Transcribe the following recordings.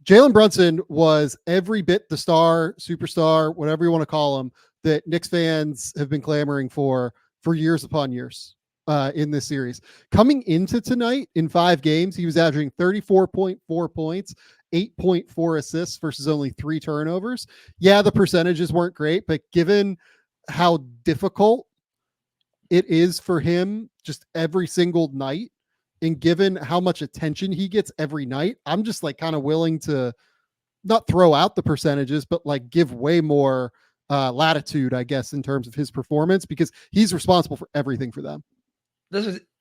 Jalen Brunson was every bit the star, superstar, whatever you want to call him, that Knicks fans have been clamoring for years upon years in this series. Coming into tonight in 5 games, he was averaging 34.4 points, 8.4 assists versus only 3 turnovers. Yeah, the percentages weren't great, but given how difficult it is for him just every single night, and given how much attention he gets every night, I'm just like kind of willing to not throw out the percentages, but like give way more latitude, I guess, in terms of his performance, because he's responsible for everything for them.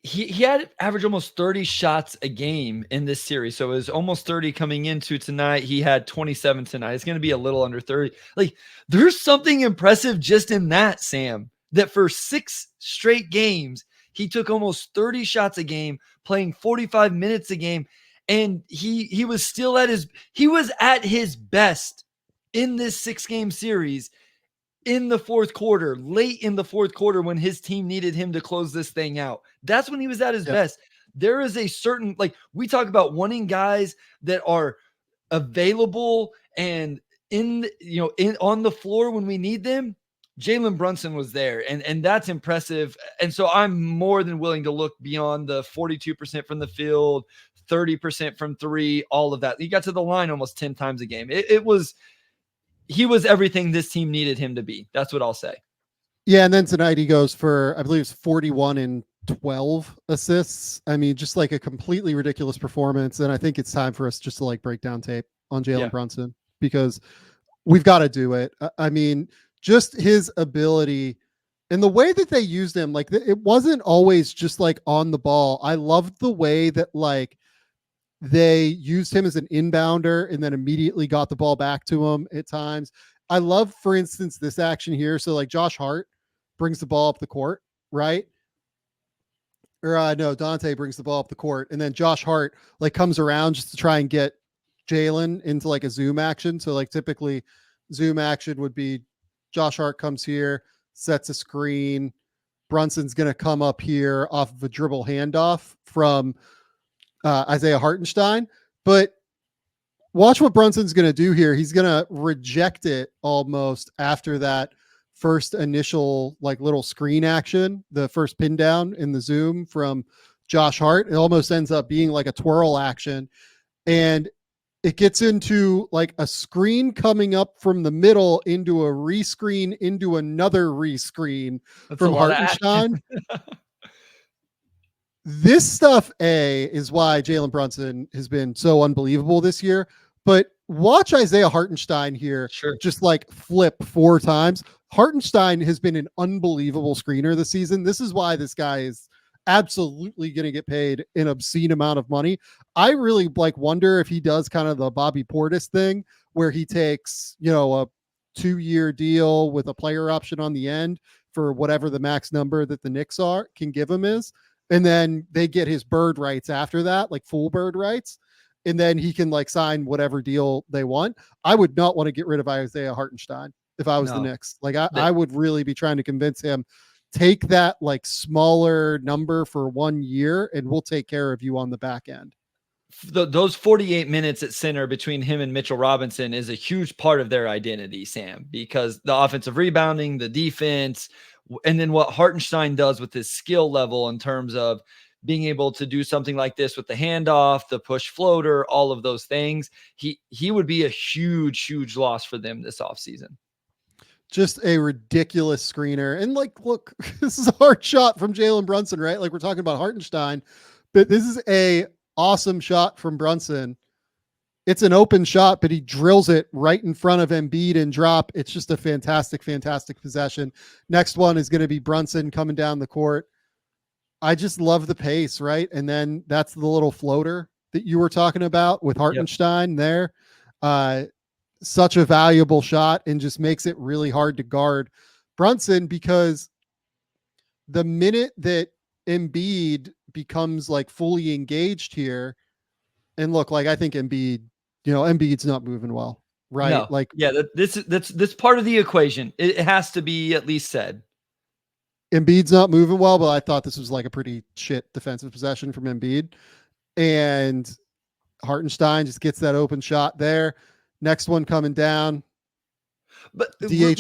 He had averaged almost 30 shots a game in this series. So it was almost 30 coming into tonight. He had 27 tonight. It's going to be a little under 30. Like, there's something impressive just in that, Sam, that for 6 straight games, he took almost 30 shots a game, playing 45 minutes a game. And he was still at his best in this 6-game series in the fourth quarter, late in the fourth quarter, when his team needed him to close this thing out. That's when he was at his best. There is a certain, like, we talk about wanting guys that are available and on the floor when we need them. Jalen Brunson was there, and that's impressive. And so I'm more than willing to look beyond the 42% from the field, 30% from 3, all of that. He got to the line almost 10 times a game. He was everything this team needed him to be. That's what I'll say. Yeah, and then tonight he goes for, I believe it's 41 and 12 assists. I mean, just like a completely ridiculous performance. And I think it's time for us just to like break down tape on Jalen Brunson, because we've got to do it. I mean, just his ability and the way that they used him, like it wasn't always just like on the ball. I loved the way that like they used him as an inbounder and then immediately got the ball back to him at times. I love, for instance, this action here. So like Josh Hart brings the ball up the court, right? Or no, Dante brings the ball up the court, and then Josh Hart like comes around just to try and get Jalen into like a zoom action. So like typically zoom action would be Josh Hart comes here, sets a screen. Brunson's going to come up here off of a dribble handoff from Isaiah Hartenstein. But watch what Brunson's going to do here. He's going to reject it almost after that first initial like little screen action, the first pin down in the zoom from Josh Hart. It almost ends up being like a twirl action. And it gets into like a screen coming up from the middle into a rescreen into another rescreen from Hartenstein. This stuff, is why Jalen Brunson has been so unbelievable this year. But watch Isaiah Hartenstein here just like flip 4 times. Hartenstein has been an unbelievable screener this season. This is why this guy is absolutely going to get paid an obscene amount of money. I really like wonder if he does kind of the Bobby Portis thing where he takes, a 2-year deal with a player option on the end for whatever the max number that the Knicks can give him is. And then they get his bird rights after that, like full bird rights. And then he can like sign whatever deal they want. I would not want to get rid of Isaiah Hartenstein if I was the Knicks. Like I would really be trying to convince him, take that like smaller number for 1 year and we'll take care of you on the back end. Those 48 minutes at center between him and Mitchell Robinson is a huge part of their identity, Sam, because the offensive rebounding, the defense, and then what Hartenstein does with his skill level in terms of being able to do something like this with the handoff, the push floater, all of those things. He would be a huge, huge loss for them this offseason. Just a ridiculous screener. And like, look, this is a hard shot from Jalen Brunson, right? Like we're talking about Hartenstein, but this is a awesome shot from Brunson. It's an open shot, but he drills it right in front of Embiid and drop. It's just a fantastic, fantastic possession. Next one is going to be Brunson coming down the court. I just love the pace, right? And then that's the little floater that you were talking about with Hartenstein there. Such a valuable shot and just makes it really hard to guard Brunson, because the minute that Embiid becomes like fully engaged here, and look, like I think Embiid's not moving well, right? No. Like, that's part of the equation. It has to be at least said. Embiid's not moving well, but I thought this was like a pretty shit defensive possession from Embiid. And Hartenstein just gets that open shot there. Next one coming down. But DH real